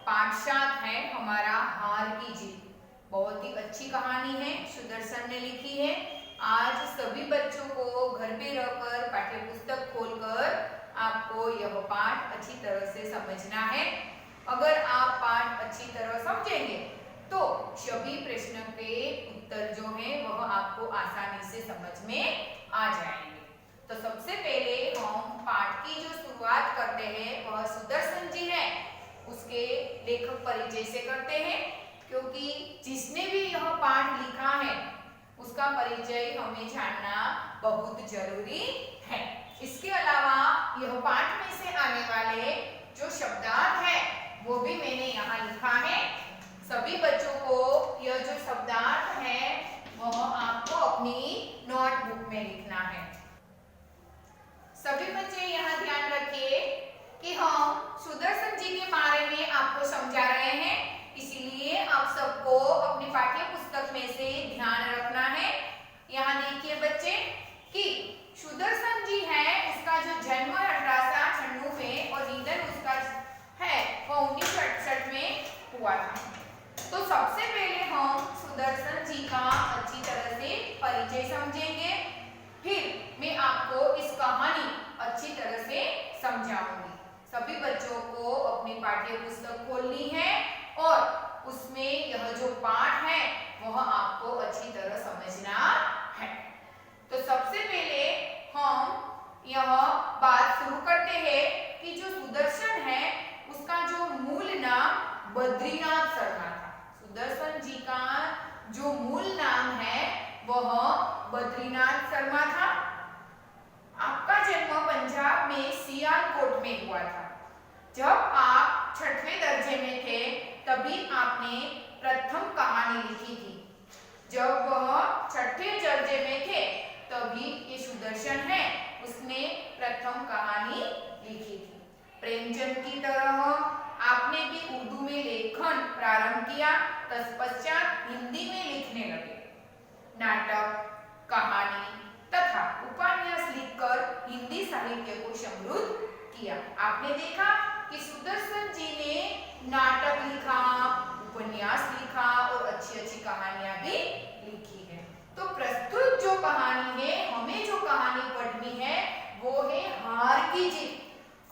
पाठ 7 है हमारा हार की जीत। बहुत ही अच्छी कहानी है, सुदर्शन ने लिखी है। आज सभी बच्चों को घर पे रहकर पाठ्य पुस्तक खोलकर आपको यह पाठ अच्छी तरह से समझना है। अगर आप पाठ अच्छी तरह समझेंगे तो सभी प्रश्नों के उत्तर जो है वह आपको आसानी से समझ में आ जाएंगे। तो सबसे पहले हम पाठ की जो शुरुआत करते हैं वह सुदर्शन जी है, उसके लेखक परिचय से करते हैं, क्योंकि जिसने भी यह पाठ लिखा है उसका परिचय हमें जानना बहुत जरूरी है। इसके अलावा यह पाठ में से आने वाले जो शब्दार्थ है वो भी मैंने यहाँ लिखा है। सभी बच्चों को यह जो शब्दार्थ है वह आपको अपनी नोटबुक में लिखना है। सभी बच्चे यहाँ ध्यान रखिए कि हम सुदर्शन जी के बारे में आपको समझा रहे हैं, इसीलिए आप सबको अपनी पाठ्य पुस्तक में से ध्यान रखना है। यहाँ देखिए बच्चे कि सुदर्शन जी है, उसका जो जन्म 1896 में और निधन उसका है वह 1968 में हुआ था। तो सबसे पहले हम सुदर्शन जी का अच्छी तरह से परिचय समझेंगे, फिर मैं आपको इस कहानी अच्छी तरह से समझाऊंगी। सभी बच्चों को अपनी पाठ्य पुस्तक खोलनी है और उसमें यह जो पाठ है वह आपको अच्छी तरह समझना है। तो सबसे पहले हम यह बात शुरू करते हैं कि जो सुदर्शन है उसका जो मूल नाम बद्रीनाथ शर्मा था। सुदर्शन जी का जो मूल नाम है वह बद्रीनाथ शर्मा था। आपका जन्म पंजाब में सियालकोट में हुआ था। जब आप 6वें दर्जे में थे तभी आपने प्रथम कहानी लिखी थी। जब वह 6ठे दर्जे में थे तभी ये सुदर्शन है उसने प्रथम कहानी लिखी थी। प्रेमचंद की तरह आपने भी उर्दू में लेखन प्रारंभ किया, तत्पश्चात हिंदी में लिखने लगे। नाटक, कहानी तथा उपन्यास लिखकर हिंदी साहित्य को समृद्ध किया। आपने देखा कि सुदर्शन जी ने नाटक लिखा, उपन्यास लिखा और अच्छी अच्छी कहानियां भी लिखी है। तो प्रस्तुत जो कहानी है, हमें जो कहानी पढ़नी है वो है हार की जीत।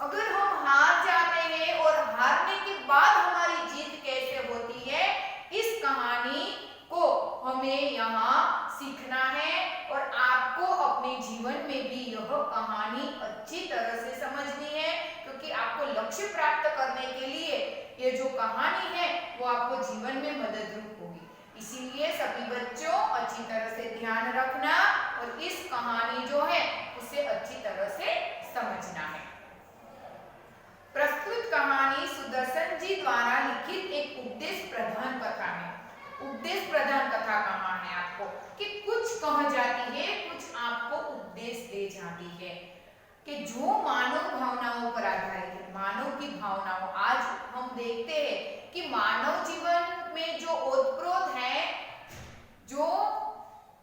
अगर हम हार जाते हैं और हारने के बाद हमारी जीत कैसे होती है, इस कहानी को हमें यहाँ सीखना है और आपको अपने जीवन में भी यह कहानी अच्छी तरह से समझनी है, क्योंकि आपको लक्ष्य प्राप्त करने के लिए ये जो कहानी है वो आपको जीवन में मददरूप होगी। इसीलिए सभी बच्चों अच्छी तरह से ध्यान रखना और इस कहानी जो है उसे अच्छी तरह से समझना है। प्रस्तुत कहानी सुदर्शन जी द्वारा लिखित एक उपदेश प्रधान कथा है। उपदेश प्रधान कथा कहाँ है आपको कि कुछ कह जाती है, कुछ आपको उपदेश दे जाती है कि जो मानव भावनाओं पर आधारित है, मानव की भावनाओं। आज हम देखते हैं कि मानव जीवन में जो ओतप्रोत है, जो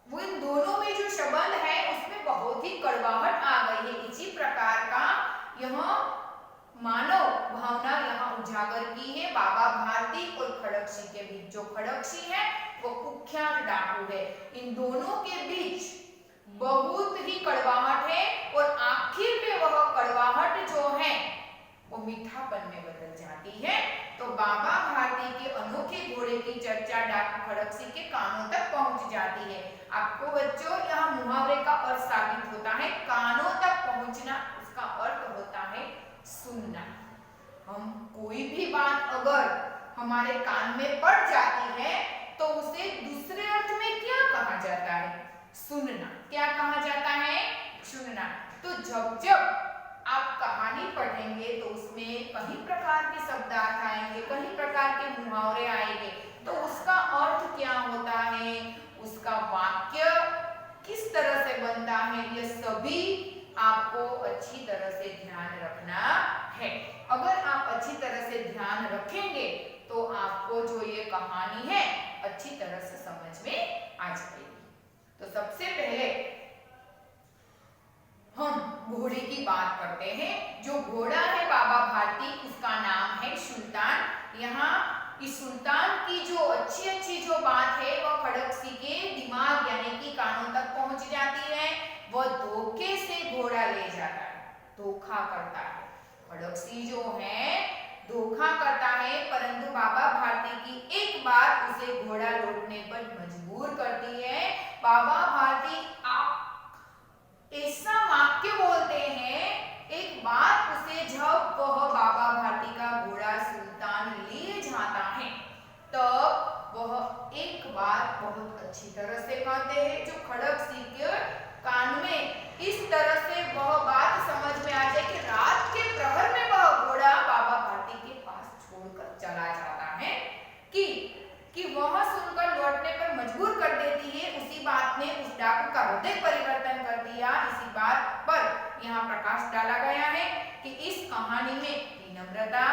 वो इन दोनों में जो संबंध है उसमें बहुत ही कड़वाहट आ गई है। इसी प्रकार का यह मानव भावना यहाँ उजागर की है बाबा भारती और खड़गसी के बीच। जो खड़गसी है वो कुख्यात डाकू है। इन दोनों के बीच बहुत ही कड़वाहट है और आखिर में वह कड़वाहट जो है वो मीठापन में बदल जाती है। तो बाबा भारती के अनोखे घोड़े की चर्चा डाकू खड़गसी के कानों तक पहुंच जाती है। आपको बच्चों यहाँ मुहावरे का अर्थ साबित होता है। कानों तक पहुंचना, उसका अर्थ होता है सुनना। हम कोई भी बात अगर हमारे कान में पड़ जाती है तो उसे दूसरे अर्थ में क्या कहा जाता है? सुनना। क्या कहा जाता है? सुनना। तो जब जब आप कहानी पढ़ेंगे तो उसमें कई प्रकार के शब्दार्थ आएंगे, कई प्रकार के मुहावरे आएंगे, तो उसका अर्थ क्या होता है, उसका वाक्य किस तरह से बनता है, ये सभी आपको अच्छी तरह से ध्यान रखना है। अगर आप अच्छी तरह से ध्यान रखेंगे तो आपको जो ये कहानी है अच्छी तरह से समझ में आ जाएगी। तो सबसे पहले हम घोड़े की बात करते हैं। जो घोड़ा है बाबा भारती, उसका नाम है सुल्तान यहाँ इस सुल्तान की जो अच्छी जो बात है वह खड़क सिंह के दिमाग यानी कि कानों तक पहुंच जाती है। वह धोखे से घोड़ा ले जाता है, धोखा करता है। खड़क सिंह जो है धोखा करता है, परंतु बाबा भारती की एक बात उसे घोड़ा लौटने पर मजबूर करती है। बाबा भारती आप ऐसा वाक्य बोलते हैं, एक बात उसे जब वह बाबा भारती का घोड़ा सुल्तान ले जाता है तब वह एक बात बहुत अच्छी तरह से कहते हैं जो खड़क सिंह के कान में इस तरह से वह बात समझ में आ जाए कि रात के प्रहर में वह घोड़ा बाबा भारती के पास छोड़कर चला जाता है कि वह सुनकर लौटने पर मजबूर कर देती है। उसी बात ने उस डाकू का हृदय परिवर्तन कर दिया। इसी बात पर यहाँ प्रकाश डाला गया है कि इस कहानी में विनम्रता,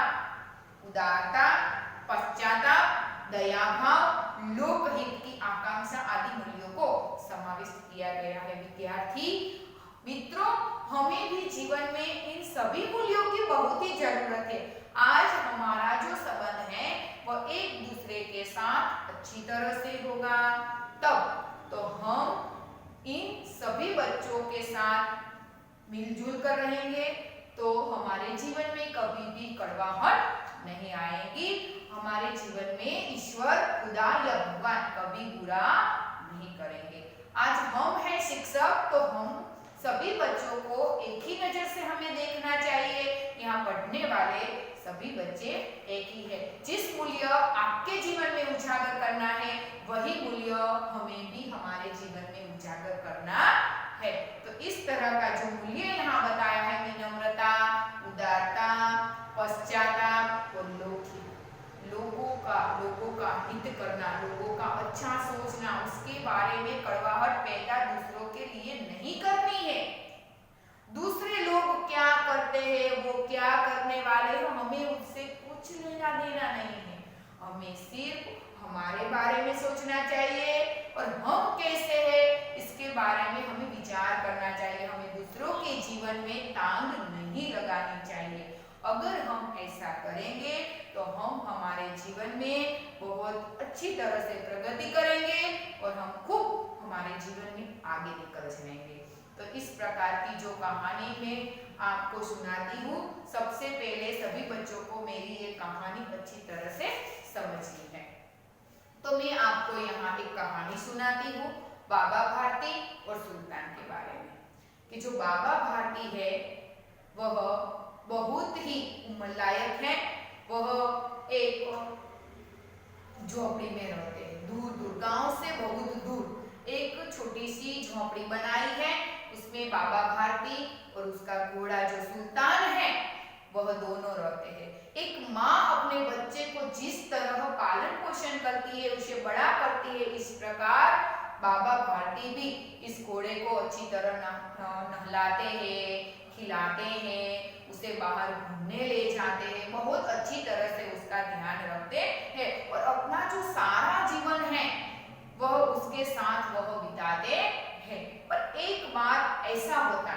उदारता, पश्चाताप, दया भाव, लोकहित की आकांक्षा आदि मूल्यों को समाविष्ट किया गया है। विद्यार्थी मित्रों, हमें भी जीवन में इन सभी मूल्यों की बहुत ही जरूरत है। आज हमारा जो संबंध है वह एक दूसरे के साथ अच्छी तरह से होगा, तब तो हम इन सभी बच्चों के साथ मिलजुल कर रहेंगे तो हमारे जीवन में कभी भी कड़वाहट नहीं आएगी। हमारे जीवन में ईश्वर, खुदा या भगवान कभी बुरा नहीं करेंगे। आज हम हैं शिक्षक तो हम सभी बच्चों को एक ही नजर से हमें देखना चाहिए। यहाँ पढ़ने वाले सभी बच्चे एक ही है। जिस मूल्य आपके जीवन में उजागर करना है वही मूल्य हमें भी हमारे जीवन में उजागर करना है। तो इस तरह का जो मूल्य यहाँ बताया है, विनम्रता, उदारता, पश्चाताप और लोगों का हित करना, लोगों का अच्छा सोचना, उसके बारे में कड़वाहट पैदा दूसरों के लिए नहीं करनी है। दूसरे लोग क्या करते हैं, वो क्या करने वाले हैं, हमें उससे कुछ लेना देना नहीं है। हमें सिर्फ हमारे बारे में सोचना चाहिए और हम कैसे हैं इसके बारे में हमें विचार करना चाहिए। हमें दूसरों के जीवन में टांग नहीं लगानी चाहिए। अगर हम ऐसा करेंगे तो हम हमारे जीवन में बहुत अच्छी तरह से प्रगति करेंगे और हम खूब हमारे जीवन में आगे निकल जाएंगे। तो इस प्रकार की जो कहानी मैं आपको सुनाती हूँ, सबसे पहले सभी बच्चों को मेरी ये कहानी अच्छी तरह से समझनी है। तो मैं आपको यहाँ एक कहानी सुनाती हूँ बाबा भारती और सुल्तान के बारे में। कि जो बाबा भारती है वह बहुत ही उम्रलायक है। वह एक झोपड़ी में रहते हैं, दूर दूर गांव से बहुत दूर एक छोटी सी झोपड़ी बनाई है। उसमें बाबा भारती और उसका घोड़ा जो सुल्तान है वह दोनों रहते हैं। एक माँ अपने बच्चे को जिस तरह पालन पोषण करती है, उसे बड़ा करती है, इस प्रकार बाबा भारती भी इस घोड़े को अच्छी तरह नहलाते हैं, खिलाते हैं, उसे बाहर घूमने ले जाते हैं, बहुत अच्छी तरह से उसका ध्यान रखते हैं और अपना जो सारा जीवन है वह उसके साथ वह बिताते हैं। पर एक बार ऐसा होता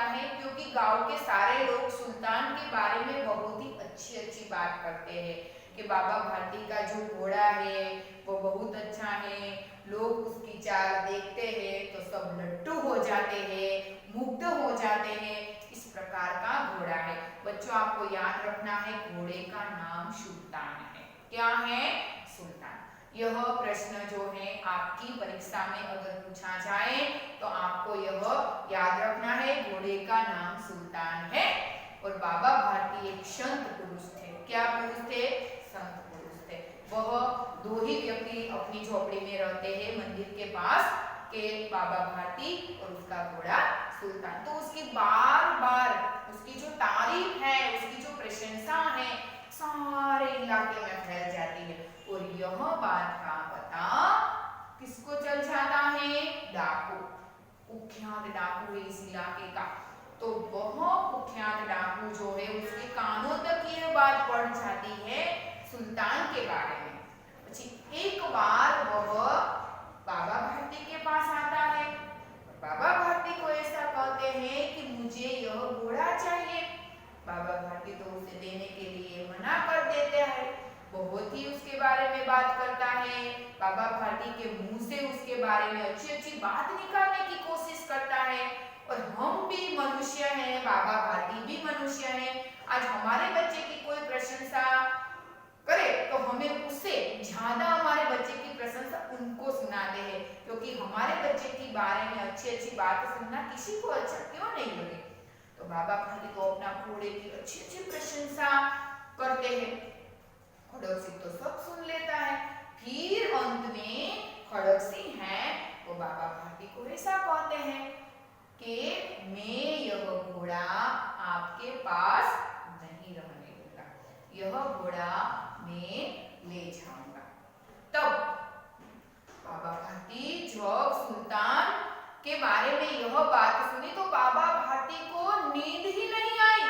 है क्योंकि गांव के सारे लोग सुल्तान के बारे में बहुत ही अच्छी बात करते हैं कि बाबा भारती का जो घोड़ा है वो बहुत अच्छा है। लोग उसकी चाल देखते हैं तो सब लट्टू हो जाते हैं, मुग्ध हो जाते हैं। इस प्रकार का घोड़ा है। बच्चों, आपको याद रखना है घोड़े का नाम सुल्तान है। क्या है? सुल्तान। यह प्रश्न जो है आपकी परीक्षा में अगर पूछा जाए तो आपको यह याद रखना है, घोड़े का नाम सुल्तान है। और बाबा भारती एक संत पुरुष थे। क्या पुरुष थे? संत पुरुष थे। वह दो ही व्यक्ति अपनी झोपड़ी में रहते हैं मंदिर के पास के बाबा भारती और उसका घोड़ा सुल्तान। तो उसकी बार बार उसकी जो तारीफ है, उसकी जो प्रशंसा है सारे इलाके में फैल जाती है। और यह बात का पता किसको चल जाता है? डाकू, कुख्यात डाकू है इस इलाके का। तो वह कुख्यात डाकू जो है उसके कानों तक यह बात पड़ जाती है सुल्तान के बारे में। एक बार वह बाबा भारती के पास आता है। बाबा भारती को ऐसा कहते हैं कि मुझे यह घोड़ा चाहिए। बाबा भारती भारती तो उसे देने के लिए मना कर देते हैं, बहुत ही उसके बारे में बात करता है। बाबा भारती के मुंह से उसके बारे में अच्छी अच्छी बात निकालने की कोशिश करता है। और हम भी मनुष्य हैं, बाबा भारती भी मनुष्य हैं। आज हमारे बच्चे की कोई प्रशंसा करे तो हमें उससे ज्यादा हमारे बच्चे की प्रशंसा उनको सुनाते हैं, क्योंकि हमारे बच्चे के बारे में अच्छी अच्छी बात सुनना किसी को अच्छा क्यों नहीं लगे। तो बाबा भारती तो अपना घोड़े की अच्छी अच्छी प्रशंसा करते हैं। खड़क सिंह तो सब सुन लेता है। फिर अंत में खड़क सिंह है वो बाबा भारती को ऐसा कहते हैं कि मैं यह घोड़ा आपके पास नहीं रहने दूंगा, यह घोड़ा मैं ले जाऊंगा। तब बाबा भारती जब सुल्तान के बारे में यह बात सुनी तो बाबा भारती को नींद ही नहीं आई।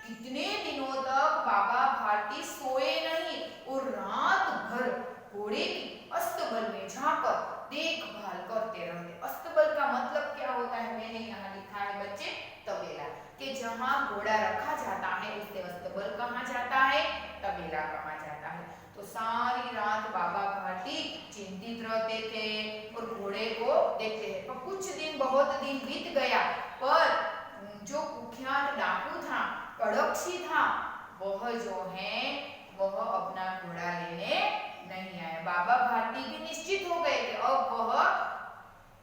कितने दिनों तक बाबा भारती सोए नहीं और रात भर घोड़े की अस्तबल में जाकर देखभाल करते रहे। अस्तबल का मतलब क्या होता है मैंने यहाँ लिखा है बच्चे, तबेला, कि जहाँ घोड़ा रखा जाता है उसे अस्तबल कहा जाता है, तबेला कहा जाता है। तो सारी रात बाबा भारती चिंतित रहते थे और घोड़े को देखते थे। पर कुछ दिन, बहुत दिन बीत गया, पर जो कुख्यात डाकू था, कड़कसी था, वह जो है वह अपना घोड़ा लेने नहीं आया। बाबा भारती भी निश्चित हो गए कि अब वह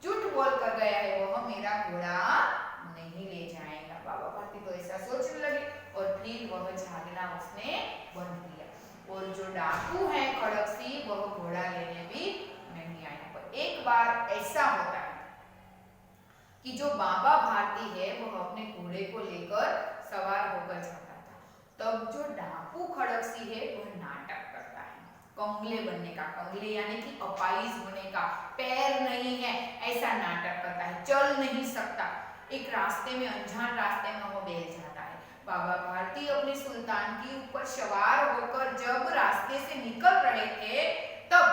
झूठ बोल कर गया है, वह मेरा घोड़ा नहीं ले जाएगा। बाबा भारती तो ऐसा सोचने लगे और फिर वह जागना उसने बंद किया। और जो डाकू है खड़कसी, वह घोड़ा लेने भी नहीं आया। पर एक बार ऐसा होता है कि जो बाबा भारती है वह अपने घोड़े को लेकर सवार होकर जाता था। तब जो डाकू खड़कसी है वह नाटक करता है, कंगले बनने का, कंगले यानी कि अपाहिज होने का, पैर नहीं है ऐसा नाटक करता है, चल नहीं सकता। एक रास्ते में, अनजान रास्ते में वो बैठ जाता है। बाबा भारती अपने सुल्तान के ऊपर सवार होकर जब रास्ते से निकल रहे थे तब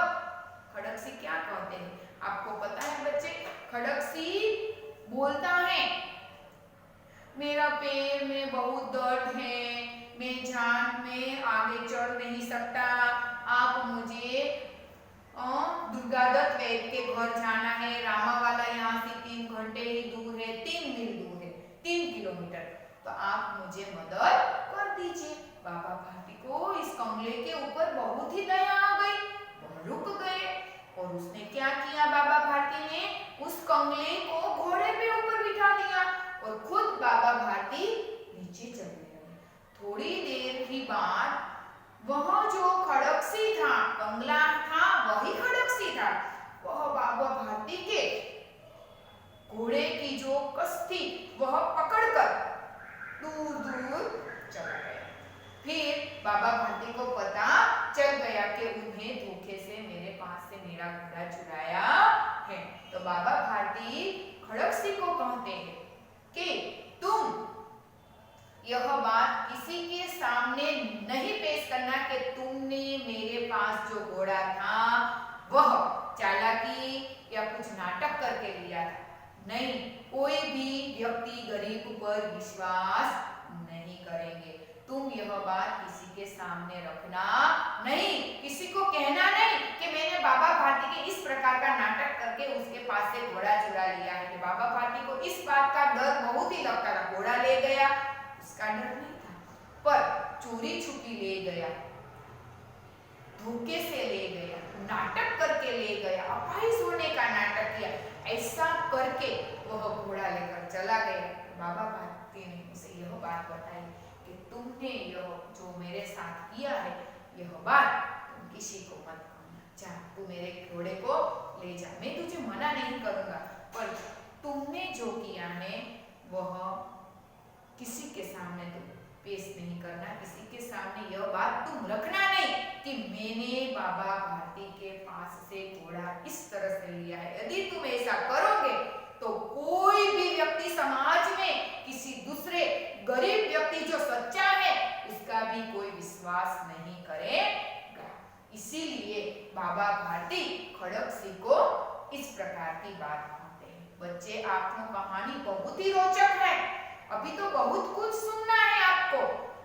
खड़कसी क्या कहते हैं आपको पता है बच्चे? खड़कसी बोलता है मेरा पैर में बहुत दर्द है, मैं जान में आगे चढ़ नहीं सकता, आप मुझे दुर्गादत्त वैद्य के घर जाना है, रामावाला यहाँ से 3 घंटे ही दूर है, 3 मील दूर है, 3 किलोमीटर, तो आप मुझे मदद कर दीजिए। बाबा भारती को इस कंगले के ऊपर बहुत ही दया आ गई, वह रुक गए और उसने क्या किया, बाबा भारती ने उस कंगले को घोड़े पे ऊपर बिठा दिया और खुद बाबा भारती नीचे चलने लगे। थोड़ी देर ही बाद वह जो खड़कसी था, कंगला था, वही खड़कसी था, वह बाबा भारती के घोड़े की जो कस थी वह पकड़कर दूर दूर चला गया। फिर बाबा भारती को पता चल गया कि उन्हें धोखे से मेरे पास से मेरा घोड़ा चुराया है। तो बाबा भारती खड़कसी को कहते हैं कि तुम यह बात किसी के सामने नहीं पेश करना कि तुमने मेरे पास जो घोड़ा था वह चालाकी या कुछ नाटक करके लिया था। नहीं, कोई भी व्यक्ति गरीब पर विश्वास नहीं करेंगे। तुम यह बात किसी के सामने रखना नहीं, किसी को कहना नहीं कि मैंने बाबा भारती के इस प्रकार का नाटक करके उसके पास से घोड़ा चुरा लिया है। कि बाबा भारती को इस बात का डर बहुत ही लगता था, घोड़ा ले गया उसका डर नहीं था, पर चोरी छुपी ले गया, धोखे से ले गया, नाटक करके ले गया, अपाहिज होने का नाटक किया, ऐसा करके वह घोड़ा लेकर चला गया। बाबा भारती ने उसे यह बात बताई कि तुमने यह जो मेरे साथ किया है यह बात तुम किसी को मत कहना, जा तू मेरे घोड़े को ले जा, मैं तुझे मना नहीं करूंगा, पर तुमने जो किया है वह किसी के सामने तुम पेश नहीं करना, किसी के सामने यह बात तुम रखना नहीं कि मैंने बाबा भारती के पास से घोड़ा इस तरह से लिया है। यदि तुम ऐसा करोगे तो कोई भी व्यक्ति समाज में किसी दूसरे गरीब व्यक्ति जो सच्चा है उसका भी कोई विश्वास नहीं करेगा। इसीलिए बाबा भारती खड़कसी को इस प्रकार की बात कहते हैं। बच्चे, आपको कहानी बहुत ही रोचक है, अभी तो बहुत कुछ सुनना है आपको।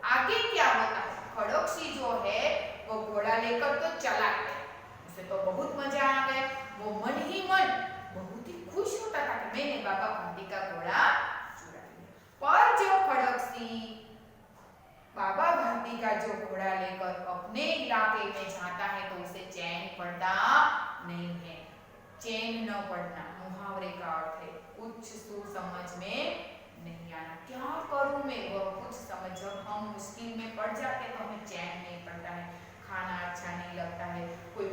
आगे क्या होता है? खड़गसिंह जो है वो घोड़ा लेकर तो चला गया, उसे तो बहुत मजा आ गया, वो मन ही मन बहुत ही खुश होता था कि मैंने बाबा भारती का घोड़ा चुरा लिया। पर जब खड़गसिंह बाबा भारती का जो घोड़ा लेकर अपने इलाके में जाता है तो उसे चैन पड़ता नहीं है। चैन न पड़ना मुहावरे का अर्थ है कुछ समझ में नहीं आना, क्या करूं मैं, वह कुछ समझ। जब हम मुश्किल में पड़ जाते हैं तो हमें चैन नहीं पड़ता है, खाना अच्छा नहीं लगता है, कोई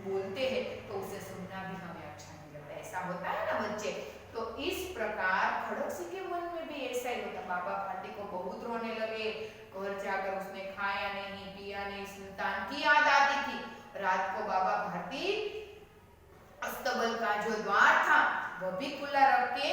बोलते हैं तो उसे सुनना भी हमें अच्छा नहीं लगता, ऐसा होता है ना बच्चे। तो इस प्रकार खड़गसिंह के मन में भी ऐसा ही होता। बाबा भारती को बहुत रोने लगे, घर जाकर उसने खाया नहीं पिया नहीं, सुल्तान की याद आती थी। रात को बाबा भारती अस्तबल का जो द्वार था वह भी खुला रख के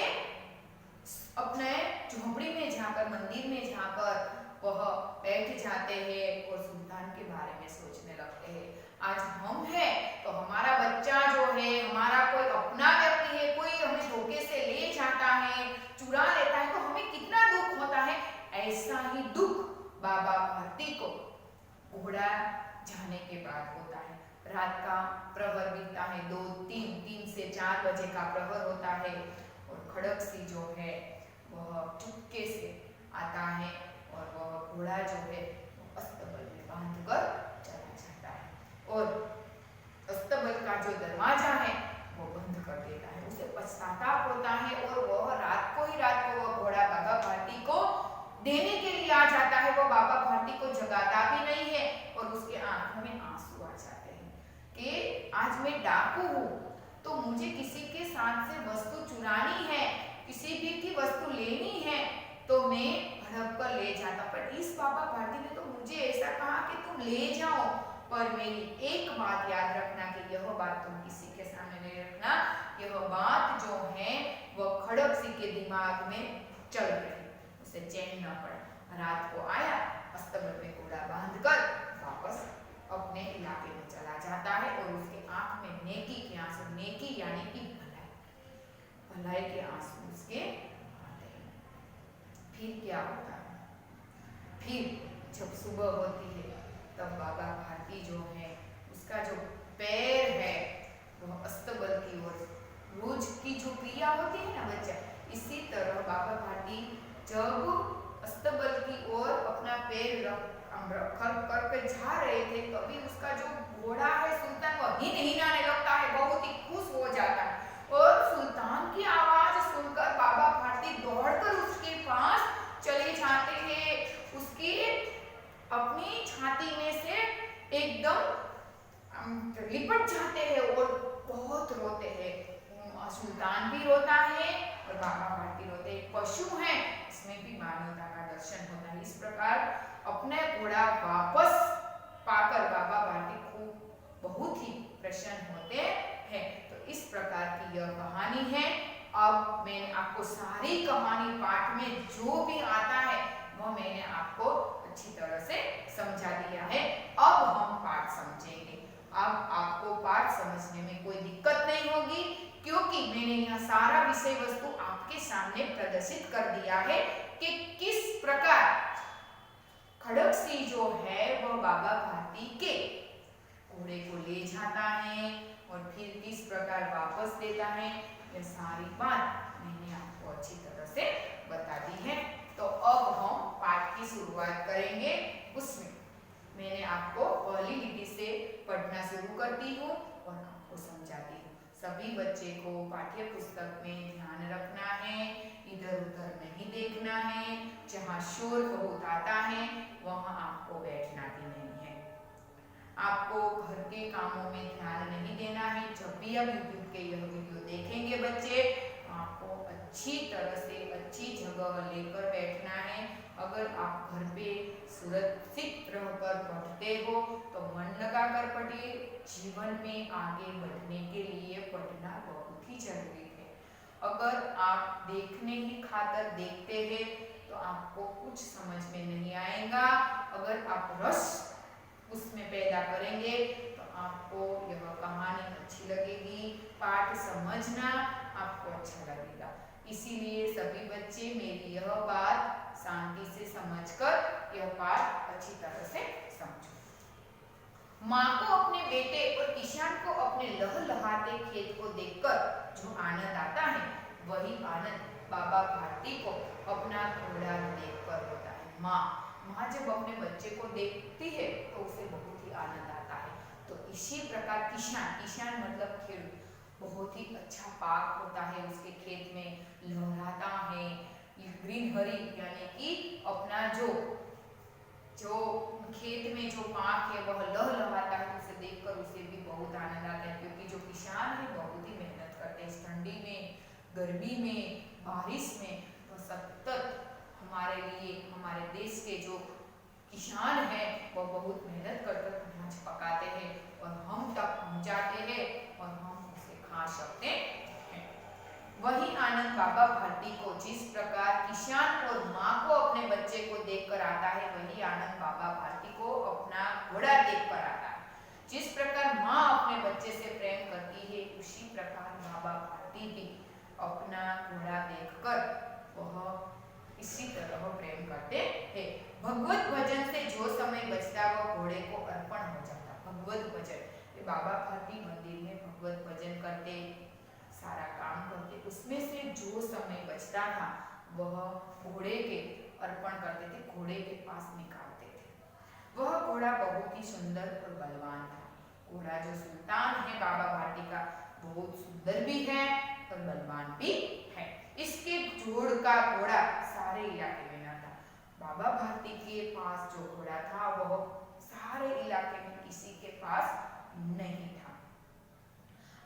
अपने झोपड़ी में जाकर, मंदिर में जाकर वह बैठ जाते हैं और सुल्तान के बारे में सोचने लगते हैं। आज हम हैं तो हमारा बच्चा जो है, हमारा कोई अपना व्यक्ति है, कोई हमें धोखे से ले जाता है, चुरा लेता है तो हमें कितना दुख होता है। ऐसा ही दुख बाबा भारती को घोड़ा जाने के बाद होता है। रात का प्रहर बीतता है, 2-3 से 4 बजे का प्रहर होता है और खड़गसिंह जो है वह चुपके से आता है और वह घोड़ा जो है अस्तबल में बांधकर चला जाता है और अस्तबल का जो दरवाजा है वो बंद कर देता है। उसे पश्चाताप होता है और वह रात को वह घोड़ा बाबा भारती को देने के लिए आ जाता है। वो बाबा भारती को जगाता भी नहीं है और उसके आंखों में आंसू आ जाते हैं कि आज मैं डाकू हूँ तो मुझे किसी के साथ से वस्तु चुरानी है, किसी भी की वस्तु लेनी है तो मैं हड़प कर ले जाता। पर इस बाबा भारती ने तो मुझे ऐसा कहा कि तुम ले जाओ, पर मेरी एक बात याद रखना कि यह बात तुम किसी के सामने नहीं रखना। यह बात जो है वह खड़गसिंह के दिमाग में चल रही, उसे चैन न पड़ा। रात को आया, अस्तबल में घोड़ा बांधकर वापस अपने इलाके में चला जाता है और उसके आंख में नेकी के आंसू, नेकी यानी कि भलाई के आंसू उसके आते हैं। फिर क्या होता है? फिर जब सुबह होती है तब बाबा भारती जो है उसका जो पैर है वह अस्तबल की ओर, रोज की जो क्रिया होती है ना बच्चा, इसी तरह बाबा भारती जब अस्तबल की ओर अपना पैर करके जा रहे थे तभी उसका जो घोड़ा है सुल्तान वह हिलाने लगता है, बहुत ही खुश हो जाता है और सुल्तान की आवाज सुनकर बाबा भारती दौड़कर उसके पास चले जाते हैं, उसकी अपनी छाती में से एकदम लिपट जाते हैं और बहुत रोते हैं। सुल्तान भी रोता है और बाबा भारती रोते हैं। पशु है, इसमें भी मानवता का दर्शन होता है। इस प्रकार अपने घोड़ा वापस पाकर बाबा भारती खूब बहुत ही प्रसन्न होते हैं। तो इस प्रकार की यह कहानी है। अब मैंने आपको सारी कहानी पाठ में जो भी आता है वह मैंने आपको अच्छी तरह से समझा दिया है। अब हम पाठ समझेंगे। अब आपको पाठ समझने में कोई दिक्कत नहीं होगी क्योंकि मैंने यह सारा विषय वस्तु आपके सामने प्रदर्शित कर दिया है कि किस प्रकार खड़गसिंह जो है वह बाबा भारती के घोड़े को ले जाता है और फिर किस प्रकार वापस देता है। यह सारी बात मैंने आपको अच्छी तरह से बता दी है। तो अब हम पाठ की शुरुआत करेंगे। उसमें मैंने आपको पहली लिपि से पढ़ना शुरू करती हूँ और आपको समझाती हूँ। सभी बच्चे को पाठ्य पुस्तक में ध्यान रखना है, इधर उधर नहीं देखना है, जहाँ शोर बहुत आता है वहाँ आपको बैठना भी नहीं है। आपको घर के कामों में ध्यान नहीं देना है। जब भी आप यूट्यूब के यह वीडियो देखेंगे बच्चे, आपको अच्छी तरह से अच्छी जगह लेकर बैठना है। अगर आप घर पे सुरक्षित रहकर पढ़ते हो तो मन लगाकर पढ़िए। जीवन में आगे बढ़ने के लिए पढ़ना बहुत ही जरूरी है। अगर आप देखने ही खातर देखते हैं तो आपको कुछ समझ में नहीं आएगा। अगर आप रस उसमें पैदा करेंगे तो आपको यह कहानी अच्छी लगेगी, पाठ समझना आपको अच्छा लगेगा। इसीलिए सभी बच्चे मेरी यह बात शांति से समझकर यह पाठ अच्छी तरह से समझो। माँ को अपने बेटे और किसान को अपने लहलहाते खेत को देखकर जो आनंद आता है, वही आनंद बाबा भारती को अपना घोड़ा देखकर होता है। माँ जब अपने बच्चे को देखती है तो उसे बहुत ही आनंद आता है। तो इसी प्रकार किसान मतलब खेडूत, बहुत ही अच्छा पाक होता है उसके खेत में, लहराता है, ग्रीनहरी यानी कि अपना जो खेत में जो पाक है वह लहलहाता है, तो उसे देखकर उसे भी बहुत आनंद आता है। क्योंकि जो किसान है बहुत ही मेहनत करते हैं, ठंडी में, गर्मी में, बारिश में, वह सतत हमारे लिए, हमारे देश के जो किसान है वह बहुत मेहनत कर अनाज पकाते हैं और हम तक पहुंचाते हैं और हम उसे खा सकते हैं। वही आनंद बाबा भारती को जिस प्रकार किसान और माँ को अपने बच्चे को देखकर आता है, वही आनंद बाबा भारती को अपना घोड़ा देखकर आता है। जिस प्रकार माँ अपने बच्चे से प्रेम करती है, उसी प्रकार बाबा भारती भी अपना घोड़ा देखकर वह इसी तरह प्रेम करते हैं। भगवत भजन से जो समय बचता वह घोड़े को अर्पण हो जाता। भगवत भजन, ये बाबा भारती मंदिर में भगवत भजन करते, सारा काम करते, उसमें से जो समय बचता था वह घोड़े के अर्पण करते थे, घोड़े के पास निकालते थे। वह घोड़ा बहुत ही सुंदर और बलवान था। घोड़ा जो सुल्तान है बाबा भारती का, बहुत सुंदर भी है और बलवान भी है। इसके जोड़ का घोड़ा सारे इलाके में न था। बाबा भारती के पास जो घोड़ा था वह सारे इलाके में किसी के पास नहीं था।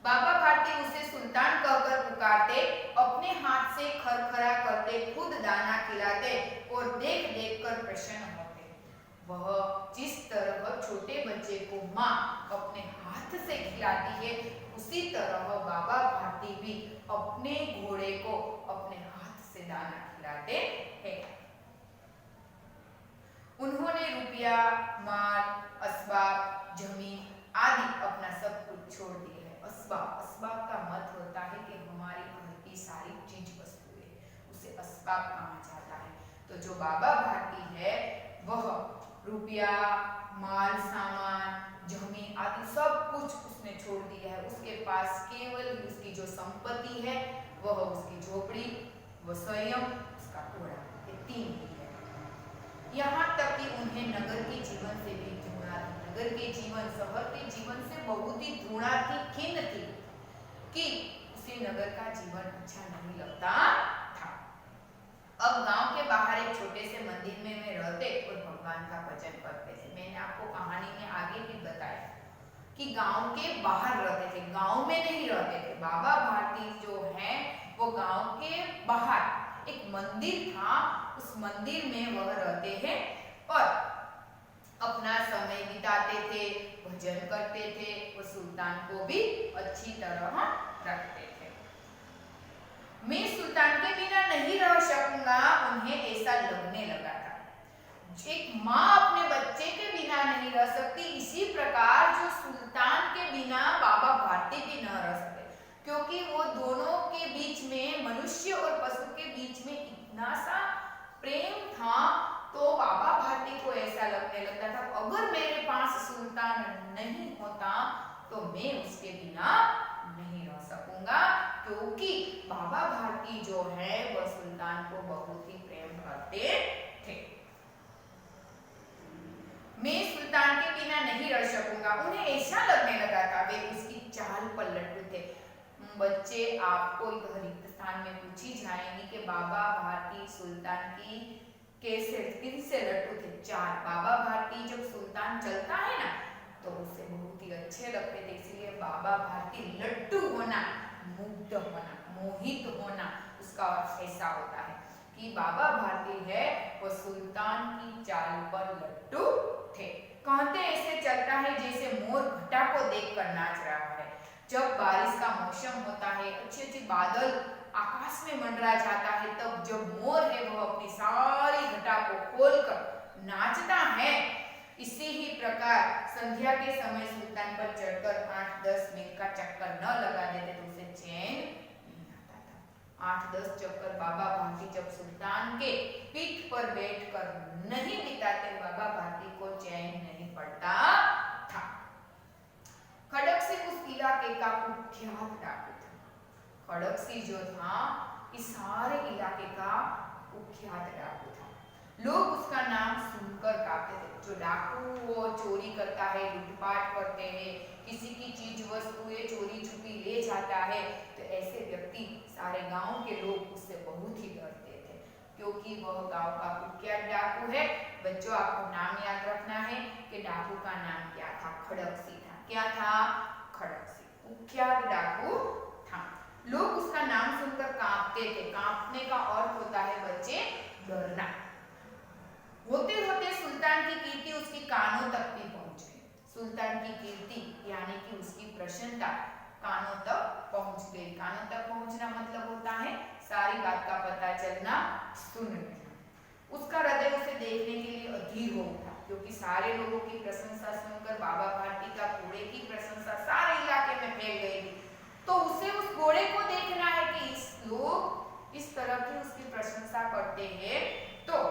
बाबा भारती उसे सुल्तान कहकर पुकारते, अपने हाथ से खरखरा करते, खुद दाना खिलाते और देख देख कर प्रसन्न होते। वह जिस तरह छोटे बच्चे को माँ अपने हाथ से खिलाती है, उसी तरह बाबा भारती भी अपने घोड़े को अपने हाथ से दाना खिलाते हैं। उन्होंने रुपया, माल, असबाब, जमीन आदि अपना सब कुछ छोड़ दिया है। असबाब का मत होता है कि हमारी घर की सारी चीज वस्तुएं, उसे असबाब कहा जाता है। तो जो बाबा भारती है वह रुपया, माल, सामान, जमीन आदि सब कुछ उसने छोड़ दिया है। उसके पास केवल उसकी जो संपत्ति है वह उसकी झोपड़ी, वह स्वयं, उसका घोड़ा, ये तीन ही है। यहाँ तक कि उन्हें नगर के जीवन से भी घृणा थी। नगर के जीवन, शहर के जीवन से बहुत ही घृणा थी, खिन्न थी कि उसे नगर का जीवन अच्छा नहीं लगता था। अब गांव के बाहर एक छोटे से मंदिर में वे रहते और भगवान का भजन करते थे। मैंने आपको कहानी में आगे भी बताया कि गांव के बाहर रहते थे, गांव में नहीं रहते थे। बाबा भारती जो है वो गांव के बाहर एक मंदिर था, उस मंदिर में वह रहते हैं और अपना समय बिताते थे, भजन करते थे और सुल्तान को भी अच्छी तरह रखते थे। मैं सुल्तान के बिना नहीं रह सकूंगा, उन्हें ऐसा लगने लगा था। एक माँ अपने बच्चे के बिना नहीं रह सकती, इसी प्रकार जो सुल्तान के बिना बाबा भारती भी न रह सकते, क्योंकि वो दोनों के बीच में, मनुष्य और पशु के बीच में इतना सा प्रेम था। तो बाबा भारती को ऐसा लगने लगता था, अगर मेरे पास सुल्तान नहीं होता तो मैं उसके बिना नहीं रह सकूंगा, क्योंकि बाबा भारती जो है वह सुल्तान को बहुत ही प्रेम करते थे। मैं सुल्तान के बिना नहीं रह सकूंगा, उन्हें ऐसा लगने लगा था। वे उसकी चाल पर लट्टू थे। बच्चे आपको एक रिक्त स्थान में पूछी जाएंगी कि बाबा भारती सुल्तान की कैसे, किनसे लट्टू थे? चाल। बाबा भारती जब सुल्तान चलता है ना तो उससे बहुत ही अच्छे लगते थे, इसलिए बाबा भारती लट्टू होना, मुग्ध होना, मोहित होना, उसका अर्थ ऐसा होता है कि बाबा भारती है वो सुल्तान की चाल पर लट्टू थे। कहते ऐसे चलता है जैसे मोर घटा को देखकर नाच रहा है। जब बारिश का मौसम होता है, अच्छे अच्छे बादल आकाश में मंडरा जाता है, तब जब मोर है वह अपनी सारी घटा को खोलकर नाचता है, इसी ही प्रकार संध्या के समय सुल्तान पर चढ़कर 8-10 मील का चक्कर न लगा देते तो उसे चैन नहीं आता था। 8-10 चक्कर बाबा भारती जब सुल्तान के पीठ पर बैठकर नहीं बिताते, बाबा भारती को चैन नहीं पड़ता था। खड़गसिंह उस इलाके का कुख्यात डाकू था। खड़गसिंह जो था इस सारे इलाके का कुख्यात डाकू था। लोग उसका नाम सुनकर कांपते थे। जो डाकू वो चोरी करता है, लूटपाट करते हैं, किसी की चीज वस्तुएं चोरी छुपी ले जाता है, तो ऐसे व्यक्ति सारे गांव के लोग उससे बहुत ही डरते थे, क्योंकि वह गांव का कुख्यात डाकू है। बच्चों, आपको नाम याद रखना है कि डाकू का नाम क्या था? खड़गसिंह था। क्या था? खड़गसिंह, कुख्यात डाकू था। लोग उसका नाम सुनकर कांपते थे। कांपने का अर्थ होता है बच्चे डरना। होते होते सुल्तान की कीर्ति उसके कानों तक भी पहुंच गई। सुल्तान की कीर्ति यानी कि उसकी प्रसन्नता कानों तक पहुंच गई। कानों तक पहुंचना मतलब होता है सारी बात का पता चलना, सुन लेना। उसका हृदय उसे देखने के लिए अधीर हो उठा, क्योंकि सारे लोगों की प्रशंसा सुनकर बाबा भारती का घोड़े की प्रशंसा सारे इलाके में फैल गई थी। तो उसे उस घोड़े को देखना है कि इस लोग इस तरह की उसकी प्रशंसा करते हैं तो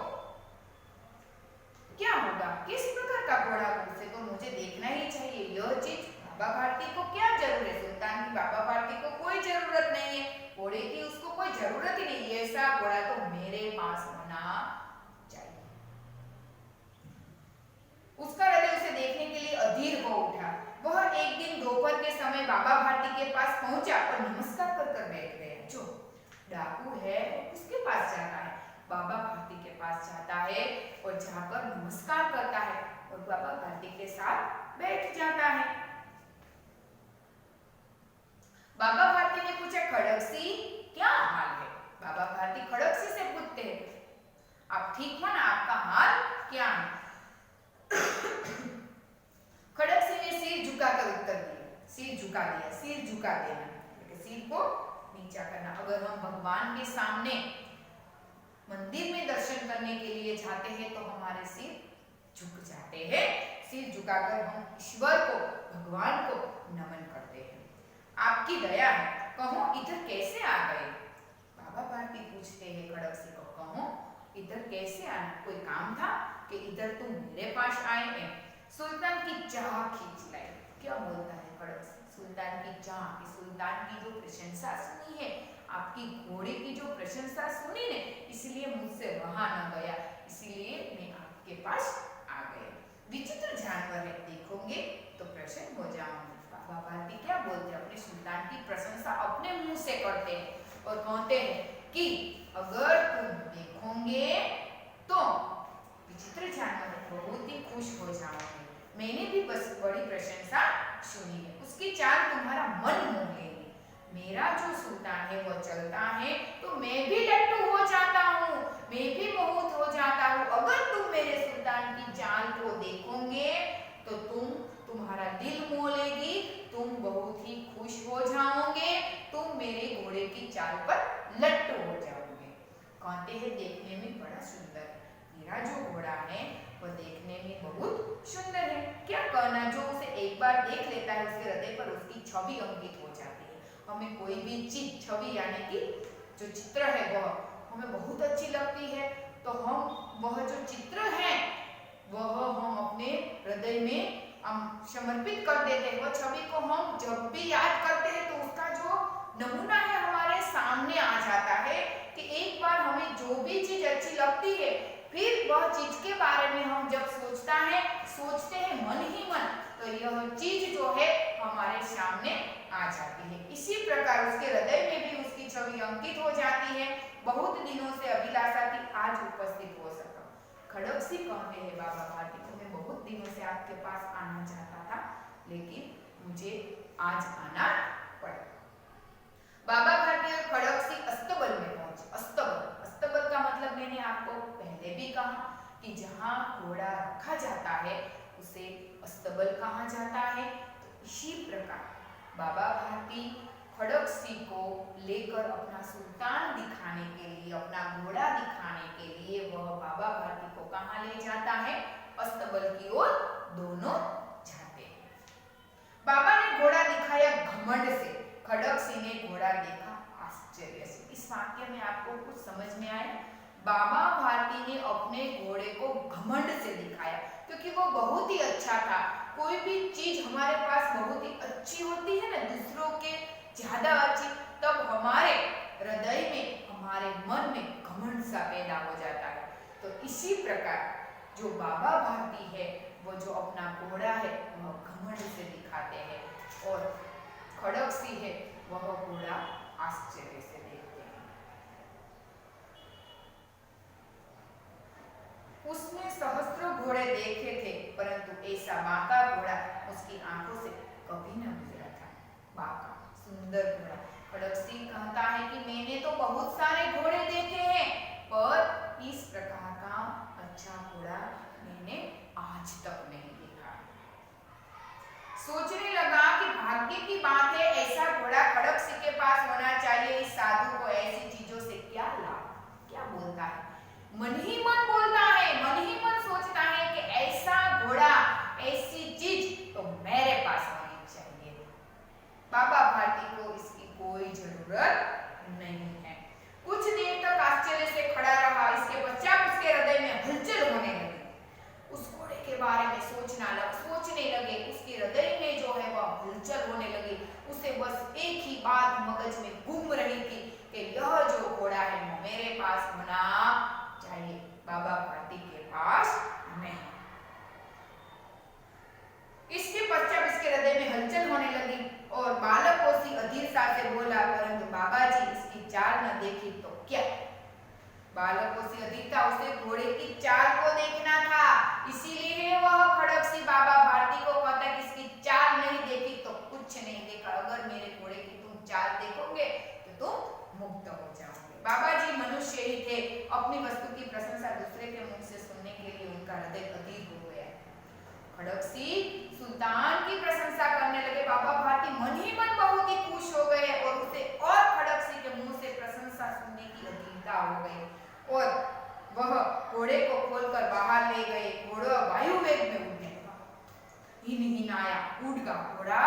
क्या होगा, किस प्रकार का घोड़ा उसे तो मुझे देखना ही चाहिए। यह चीज बाबा भारती को क्या जरूरत है? सुल्तान की बाबा भारती को कोई जरूरत नहीं है, घोड़े की उसको कोई जरूरत ही नहीं। ऐसा घोड़ा तो मेरे पास होना चाहिए। उसका हृदय उसे देखने के लिए अधीर हो उठा। वह एक दिन दोपहर के समय बाबा भारती के पास पहुंचा और नमस्कार कर बैठ गया। जो डाकू है उसके पास जाता है, बाबा भारती के पास जाता है और जाकर नमस्कार करता है और बाबा भारती के साथ बैठ जाता है। बाबा भारती ने पूछा, खड़गसिंह क्या हाल है? बाबा भारती खड़गसिंह से पूछते हैं, आप ठीक हो ना? आपका हाल क्या है? खड़गसिंह ने सिर झुकाकर उत्तर दिया। सिर झुका दिया, सिर झुका देना, सिर को नीचा करना। अगर हम भगवान के सामने मंदिर में दर्शन करने के लिए जाते हैं तो हमारे सिर झुक जाते हैं। सिर झुकाकर हम ईश्वर को, भगवान को नमन करते हैं। आपकी दया है, कहो इधर कैसे आ गए? बाबा भारती पूछते हैं खड़गसिंह को, कहो इधर कैसे आए? कोई काम था कि इधर तुम मेरे पास आए हैं? सुल्तान की चाह खींच लाई। क्या बोलता है खड़गसिंह? सुल्तान की चाह, सुल्तान की जो प्रशंसा सुनी है, आपकी घोड़े की जो प्रशंसा सुनी ने, इसलिए मुझसे रहा न गया, इसलिए मैं आपके पास आ गया। विचित्र जानवर है, देखोगे तो प्रसन्न हो जाओगे। बाबा भारती क्या बोलते हैं? अपने सुल्तान की प्रशंसा अपने मुंह से करते हैं और कहते हैं कि अगर तुम देखोगे तो विचित्र जानवर बहुत ही खुश हो जाओगे। मैंने भी बस बड़ी प्रशंसा सुनी है, उसकी चाल तुम्हारा मन मोह लेगी। मेरा जो सुल्तान है वो चलता है तो मैं भी लट्टू हो जाता हूँ, मैं भी मोहित हो जाता हूँ। अगर तुम मेरे सुल्तान की चाल को देखोगे तो तुम्हारा दिल मोह लेगी, तुम बहुत ही खुश हो जाओगे, तुम मेरे घोड़े की चाल पर लट्टू हो जाओगे। कहते हैं देखने में बड़ा सुंदर है, मेरा जो घोड़ा है वो देखने में बहुत सुंदर है। क्या कहना, जो उसे एक बार देख लेता है उसके हृदय पर उसकी छवि अंकित हो जाती है। हमें कोई भी चीज, छवि यानी कि जो चित्र है वह हमें बहुत अच्छी लगती है, तो हम वह जो चित्र है वह हम अपने हृदय में हम समर्पित कर देते हैं। वह छवि को हम जब भी याद करते हैं तो उसका जो नमूना है हमारे सामने आ जाता है कि एक बार हमें जो भी चीज अच्छी लगती है, फिर वह चीज के बारे में हम जब सोचते हैं मन ही मन, तो यह चीज जो है हमारे सामने आ जाती है। इसी प्रकार उसके हृदय में भी उसकी छवि अंकित हो जाती है। बहुत दिनों से अभिलाषा थी आज उपस्थित हो सका। खड़गसिंह कहते हैं बाबा भारती को, मैं बहुत दिनों से आपके पास आना चाहता था, लेकिन मुझे आज आना पड़ा। बाबा भारती और खड़गसिंह अस्तबल में पहुंचे। अस्तबल का मतलब मैंने आपको पहले भी कहा कि जहाँ घोड़ा रखा जाता है उसे अस्तबल कहा जाता है। तो इसी प्रकार बाबा भारती खड़गसिंह को लेकर अपना सुल्तान दिखाने के लिए, अपना घोड़ा दिखाने के लिए वह बाबा भारती को कहाँ ले जाता है? अस्तबल की ओर दोनों जाते हैं। बाबा ने घोड़ा दिखाया घमंड से, खड़गसिंह ने घोड़ा देखा आस्था आश्चर्य से। इस वाक्य में आपको कुछ समझ में आया? बाबा भारती ने अपने घोड़े को घमंड से दिखाया क्योंकि वो बहुत ही अच्छा था। कोई भी चीज हमारे पास बहुत ही अच्छी होती है ना, दूसरों के ज्यादा अच्छी, तब हमारे हृदय में, हमारे मन में घमंड सा पैदा हो जाता है। तो इसी प्रकार जो बाबा भारती है, वो जो अपना घोड़ा है वह घमंड से दिखाते हैं, और खड़गसिंह है वह घोड़ा आश्चर्य से देखते हैं। उसने सहस्त्रों घोड़े देखे थे, परंतु ऐसा बांका घोड़ा उसकी आंखों से कभी न गुजरा था। बांका सुंदर घोड़ा। खड़गसिंह कहता है कि मैंने तो बहुत सारे घोड़े देखे हैं, पर इस प्रकार का अच्छा घोड़ा मैंने आज तक नहीं देखा। सोचने लगा कि भाग्य की बात है, ऐसा घोड़ा खड़गसिंह के पास होना चाहिए। इस साधु को ऐसी चीजों से क्या लाभ? क्या बोलता है? मन ही मन बोलता है, मन ही मन सोचता है कि ऐसा घोड़ा, ऐसी चीज तो मेरे पास होनी चाहिए। बाबा भारती को इसकी कोई जरूरत नहीं है। कुछ देर तक आश्चर्य से खड़ा रहा। इसके पश्चात उसके हृदय में हलचल होने लगी। उस घोड़े के बारे में सोचने लगे। उसके हृदय में जो है वह हलचल होने लगी। उसे बस एक ही बात मगज में घूम रही थी कि यह जो घोड़ा है वो मेरे पास होना चाहिए, बाबा भारती के पास नहीं। इसके पश्चात इसके हृदय में हलचल होने लगी और बालकों सी अधीरता से बोला, परंतु बाबा जी इसकी चाल न देखी तो क्या? बालकों सी अधीरता, उसे घोड़े की चाल को देखना था, इसीलिए वह खड़गसिंह बाबा भारती को कहता है कि इसकी चाल नहीं देखी तो कुछ नहीं देखा। अगर मेरे घोड़े की तुम चाल देखोगे तो तुम मुक्त हो जाओगे। बाबा जी मनुष्य ही थे, अपनी वस्तु की प्रशंसा दूसरे के मुख से सुनने के लिए उनका हृदय अधीर हो गया। खड़गसिंह सुल्तान की प्रशंसा करने लगे। बाबा भारती मन ही मन बहुत ही खुश हो गए और उसे और खड़गसिंह के मुंह से प्रशंसा सुनने की अधीरता हो गई और वह घोड़े को खोलकर बाहर ले गए। घोड़ा वायु वेग में उड़ने लगा, हिनहिनाया, उड़ गया। घोड़ा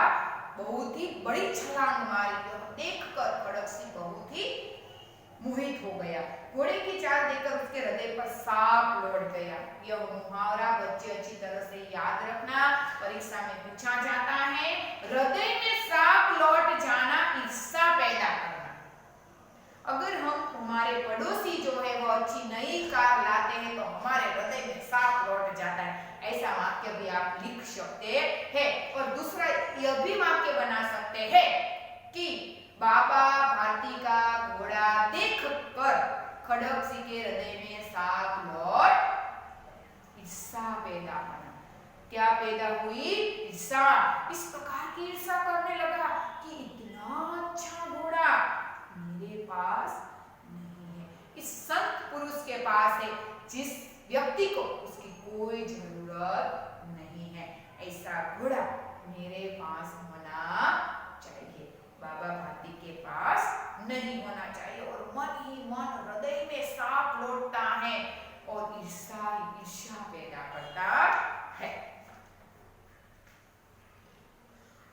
बहुत ही बड़ी छलांग मारी। देखकर खड़गसिंह बहुत ही मोहित हो गया। घोड़े की चाल देखकर उसके हृदय पर सांप लौट गया। यह मुहावरा बच्चे अच्छी तरह से याद रखना, परीक्षा में पूछा जाता है। हृदय में सांप लौट जाना ईर्ष्या पैदा करना। अगर हम हमारे पड़ोसी जो है वो अच्छी नई कार लाते हैं तो हमारे हृदय में सांप लौट जाता है। ऐसा वाक्य भी आप लिख सकते हैं और दूसरा यह भी वाक्य बना सकते हैं कि बाबा भारती का घोड़ा देखकर खड़गसिंह के हृदय में सांप लौट ईर्ष्या पैदा होना। क्या पैदा हुई? ईर्ष्या। इस प्रकार की ईर्ष्या करने लगा कि इतना अच्छा घोड़ा मेरे पास नहीं है, इस संत पुरुष के पास है, जिस व्यक्ति को उसकी कोई जरूरत नहीं है। ऐसा घोड़ा मेरे पास होना चाहिए, बाबा भारती के पास नहीं होना चाहिए। और मन ही मन हृदय में सांप लौटता है और ईर्ष्या पैदा करता है।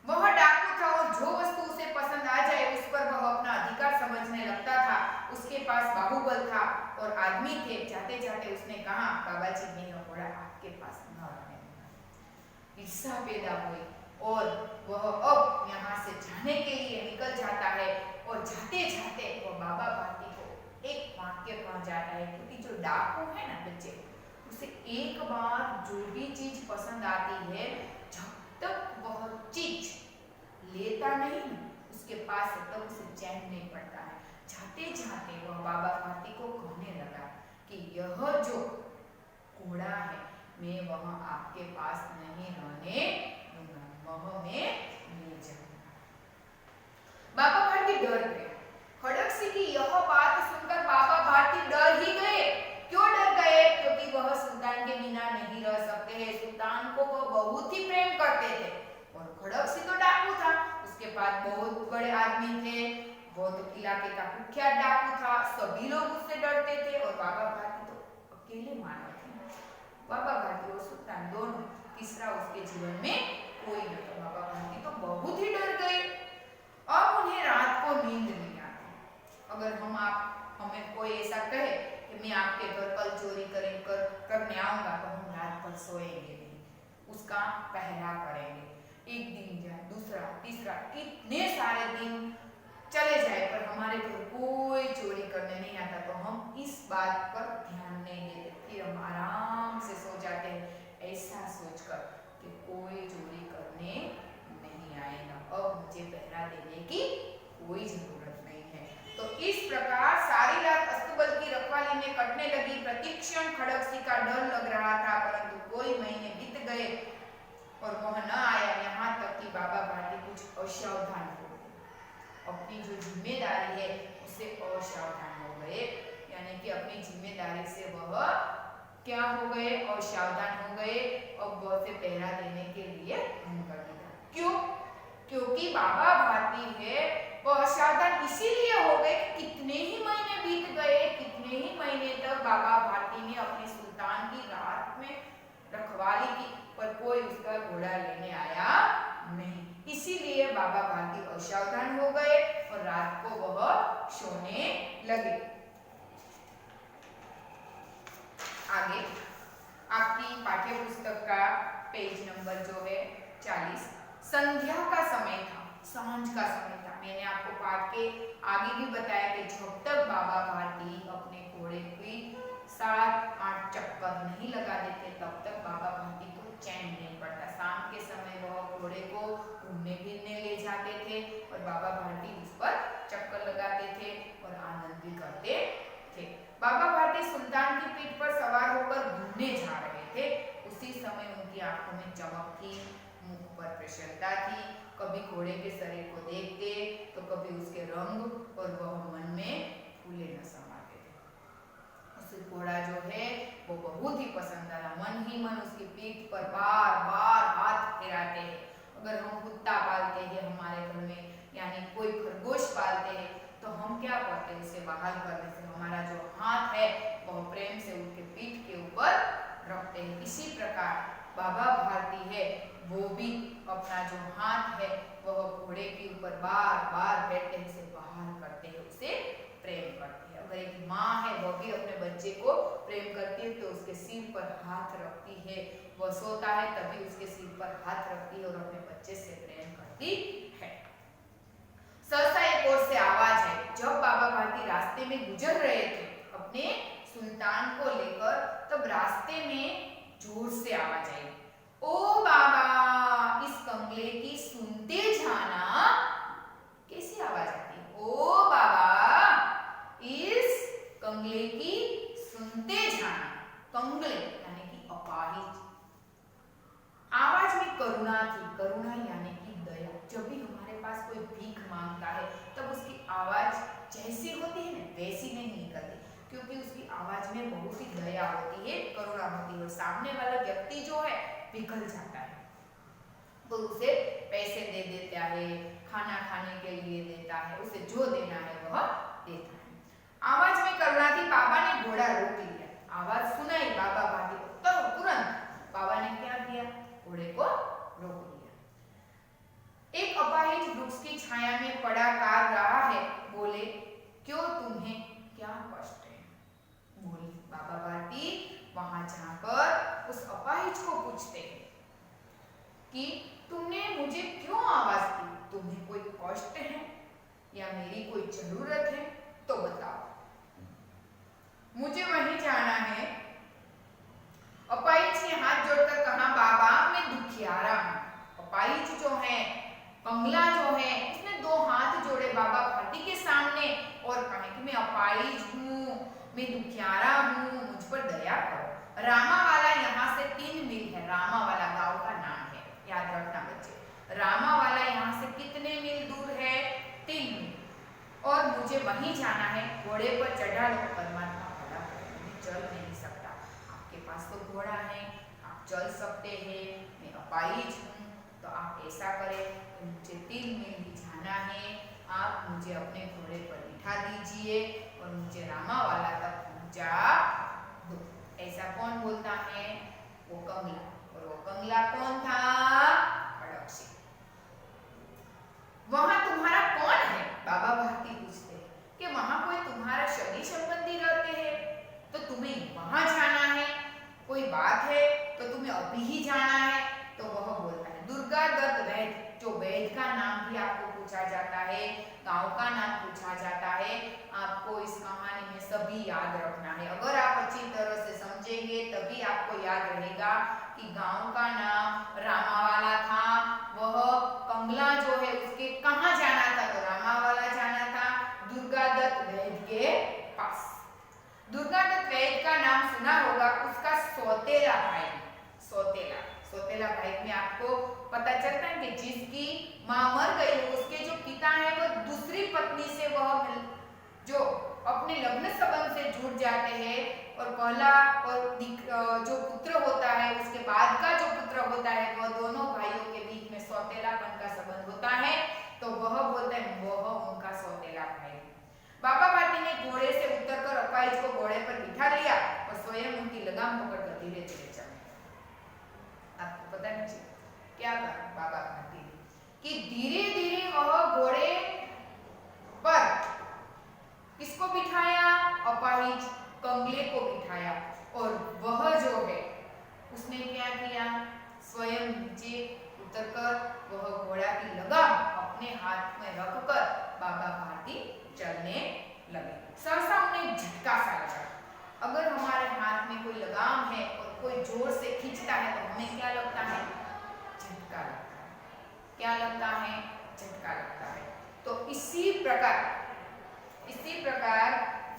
वह डाकू था और जो वस्तु उसे पसंद आ जाए उस पर वह अपना अधिकार समझने लगता था। उसके पास बाहुबल था और आदमी थे। जाते जाते उसने कहा, बाबा जी मेरा घोड़ा आपके पास न रहने दूंगा। ईर्ष्या पैदा हुई और वह अब यहाँ से जाने के लिए निकल जाता है और जाते जाते वह बाबा भारती को एक वाक्य कह जाता है, क्योंकि जो डाकू है ना बच्चे, उसे एक बार जो भी चीज पसंद आती है, जब तक वह चीज लेता नहीं उसके पास तब उसे चैन नहीं पड़ता है। जाते जाते वह बाबा भारती को कहने लगा कि यह जो घोड़ा है मैं वह आपके पास नहीं रहने दूंगा, वह मैं ले जाऊंगा। बाबा भारती डर गए। खड़गसिंह की यह बात सुनकर बाबा भारती डर ही गए। क्यों डर गए? क्योंकि वह सुल्तान के बिना नहीं रह सकते हैं। सुल्तान को वह बहुत ही प्रेम करते थे और खड़गसिंह तो डाकू था, उसके पास बहुत बड़े आदमी थे, बहुत इलाके का कुख्यात डाकू था, सभी लोग उससे डरते थे और बाबा भारती तो अकेले मानव थे। बाबा भारती और सुल्तान दोनों, तीसरा उसके जीवन में कोई न था। बाबा भारती तो बहुत ही डर गए। अब उन्हें रात को नींद नहीं आती। कितने सारे दिन चले जाए पर हमारे घर कोई चोरी करने नहीं आता, तो हम इस बात पर ध्यान नहीं देते, फिर हम आराम से सो जाते हैं ऐसा सोचकर कि कोई चोरी करने नहीं आएगा, अब मुझे पहरा देने की कोई जरूरत नहीं है। तो इस प्रकार सारी रात अस्तबल की रखवाली में कटने लगी। प्रतिक्षण खड़गसी का डर लग रहा था, परंतु कोई महीने बीत गए और वह न आया। यहाँ तक कि बाबा भारती कुछ असावधान हो गए, अपनी जो जिम्मेदारी है उससे असावधान हो गए, यानी कि अपनी जिम्मेदारी से वह क्या हो गए, असावधान हो गए। अब वह से पहरा देने के लिए मुकर लगा। क्यों? क्योंकि बाबा भारती है वह असावधान इसीलिए हो गए कि कितने ही महीने बीत गए, कितने ही महीने तक बाबा भारती ने अपने सुल्तान की रात में रखवाली की, पर कोई उसका घोड़ा लेने आया नहीं, इसीलिए बाबा भारती असावधान हो गए और रात को वह सोने लगे। आगे आपकी पाठ्य पुस्तक का पेज नंबर जो है 40, संध्या का समय था, सांझ का समय था। मैंने आपको पाठ के आगे भी बताया कि जब तक बाबा भारती अपने घोड़े की 7-8 चक्कर नहीं लगा देते तब तक बाबा भारती को चैन नहीं पड़ता। शाम के समय वह घोड़े को घूमने फिरने ले जाते थे और बाबा भारती उस पर चक्कर लगाते थे और आनंद भी करते थे। बाबा भारती सुल्तान की पीठ पर सवार होकर घूमने जा रहे थे। उसी समय उनकी आंखों में चमक थी, मुख पर प्रसन्नता थी। कभी घोड़े के शरीर को देखते तो कभी उसके रंग, और वह मन में फूले न समाते थे। उसे घोड़ा जो है वो बहुत ही पसंद आया, मन ही मन उसकी पीठ पर बार बार हाथ फिराते हैं। अगर हम कुत्ता पालते हैं हमारे घर में, यानी कोई खरगोश पालते हैं, तो हम क्या करते हैं, इसे बहाल करने से हमारा जो हाथ है वह प्रेम से उसके पीठ के ऊपर रखते हैं। इसी प्रकार बाबा भारती है वो भी अपना जो हाथ है वह घोड़े के ऊपर बार बार बैठते हैं, उसे बहाल करते हैं, उसे प्रेम करते हैं। अगर एक माँ है वह भी अपने बच्चे को प्रेम करती है तो उसके सिर पर हाथ रखती है, वह सोता है तभी उसके सिर पर हाथ रखती है और अपने बच्चे से प्रेम करती है। सहसा एक ओर से आवाज है। जब बाबा भारती रास्ते में गुजर रहे थे अपने सुल्तान को लेकर, तब रास्ते में जोर से आवाज आई, ओ बाबा इस कंगले की सुनते जाना। कैसी आवाज आती है? ओ बाबा इस कंगले की सुनते जाना। कंगले यानी कि अपाहिज। आवाज में करुणा थी, करुणा यानी कि दया। जब भी हमारे पास कोई भीख मांगता है तब उसकी आवाज जैसी होती है ना वैसी नहीं निकलती, क्योंकि उसकी आवाज में बहुत ही दया होती है, करुणा होती है। और सामने वाला व्यक्ति जो है पिघल जाता है तो उसे पैसे दे देता है, खाना खाने के लिए देता है, उसे जो देना है वह देता है। आवाज में करुणा थी। बाबा ने घोड़ा रोक लिया। आवाज सुनाई बाबा भारती को, तो तुरंत बाबा ने क्या किया, घोड़े को रोक लिया। एक अपाहिज वृक्ष की छाया में पड़ा कार रहा है, बोले क्यों तुम्हें क्या कष्ट है? बोले बाबा भारती वहां जाकर उस अपाहिज को पूछते हैं कि तुमने मुझे क्यों आवाज दी, तुम्हें कोई कष्ट है या मेरी कोई जरूरत है तो बताओ, मुझे वहीं जाना है। अपाहिज ने हाथ जोड़कर कहा, बाबा मैं दुखियारा हूं। अपाहिज जो है, कंगला जो है, उसने 2 हाथ जोड़े बाबा भारती के सामने और कहा कि मैं अपाहिज हूँ, मैं दुखियारा हूँ, मुझ पर दया करो। रामावाला यहाँ से 3 मील है, रामावाला गांव का नाम है, याद रखना बच्चे। रामावाला यहाँ से कितने मील दूर है? 3 मील। और मुझे वहीं जाना है। घोड़े पर चढ़ा लो। परमात्मा भला करे, मैं चल नहीं सकता, आपके पास तो घोड़ा है, आप चल सकते हैं, मैं अपाहिज हूँ, तो आप ऐसा करें, मुझे 3 मील ही जाना है, आप मुझे अपने घोड़े पर बिठा दीजिए और मुझे रामावाला तक पहुंचा दो। ऐसा कौन बोलता है? वो कंगला। और वो कंगला कौन था? खड़गसी। वहां तुम्हारा कौन है? बाबा भारती पूछते कि वहां कोई तुम्हारा सगी संबंधी रहते हैं तो तुम्हें वहां जाना है, कोई बात है तो तुम्हें अभी ही जाना है? तो वह बोलता है दुर्गा दत्त वैद्य, जो वैद्य का नाम भी आपको पूछा जाता है, गांव का नाम पूछा जाता है। आपको इस कहानी में सभी याद रखना है। अगर आप अच्छी तरह से समझेंगे तभी आपको याद रहेगा कि गांव का नाम रामावाला था। वह कंगला जो है उसके कहाँ जाना था, तो रामावाला जाना था दुर्गादत्त वैद्य के पास। दुर्गादत्त वैद्य का नाम सुना होगा, उसका सौतेला भाई, सौतेला भाई में आपको पता चलता है कि जिसकी मां मर गई उसके जो पिता है वो दूसरी पत्नी से वह जो अपने लग्न संबंध से जुड़ जाते हैं और पहला और जो पुत्र होता है उसके बाद का जो पुत्र होता है वह दोनों भाइयों के बीच में सौतेलापन का संबंध होता है, तो वह बोलते हैं वह उनका सौतेला भाई। बाबा भाटी ने घोड़े से उतरकर अपाहिज को घोड़े पर बिठा लिया और स्वयं उनकी लगाम पकड़कर धीरे धीरे चले। आपको पता नहीं क्या करा बाबा भाटी कि धीरे धीरे वह घोड़े पर किसको बिठाया, अपाहिज कंगले को बिठाया और वह जो है उसने क्या किया, स्वयं नीचे उतरकर वह घोड़ा की लगाम अपने हाथ में रखकर बाबा भाटी चलने लगे। सहसा उन्हें झटका सा लगा। अगर हमारे हाथ में कोई लगाम है और कोई जोर से खींचता है तो हमें क्या लगता है, झटका लगता है। क्या लगता है, झटका लगता है। तो इसी प्रकार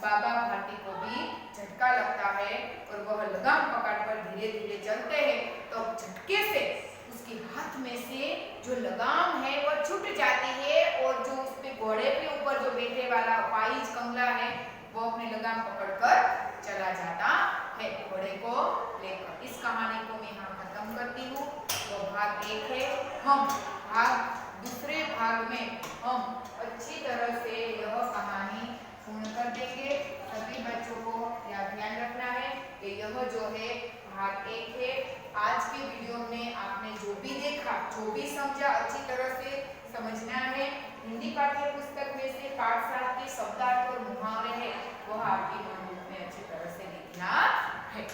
बाबा भाटी को भी झटका लगता है और वह लगाम पकड़कर धीरे धीरे चलते हैं, तो झटके से उसके हाथ में से जो लगाम है वह छूट जाती है और जो उसपे घोड़े के ऊपर जो बैठे वाला अपाहिज कंगला है वो अपनी लगाम पकड़कर चला जाता है घोड़े को लेकर। इस कहानी को मैं यहाँ खत्म करती हूँ। वो भाग 1 है। हम भाग दूसरे भाग में हम अच्छी तरह से यह कहानी पूर्ण कर देंगे। सभी बच्चों को यह ध्यान रखना है कि यह जो है भाग 1 है। आज के वीडियो में आपने जो भी देखा, जो भी समझा, अच्छी तरह से समझना है। हिंदी पाठ्य पुस्तक में से पाठ 7 के शब्दार्थ और मुहावरे हैं वह आपकी नोटबुक में अच्छी तरह से लिखना है।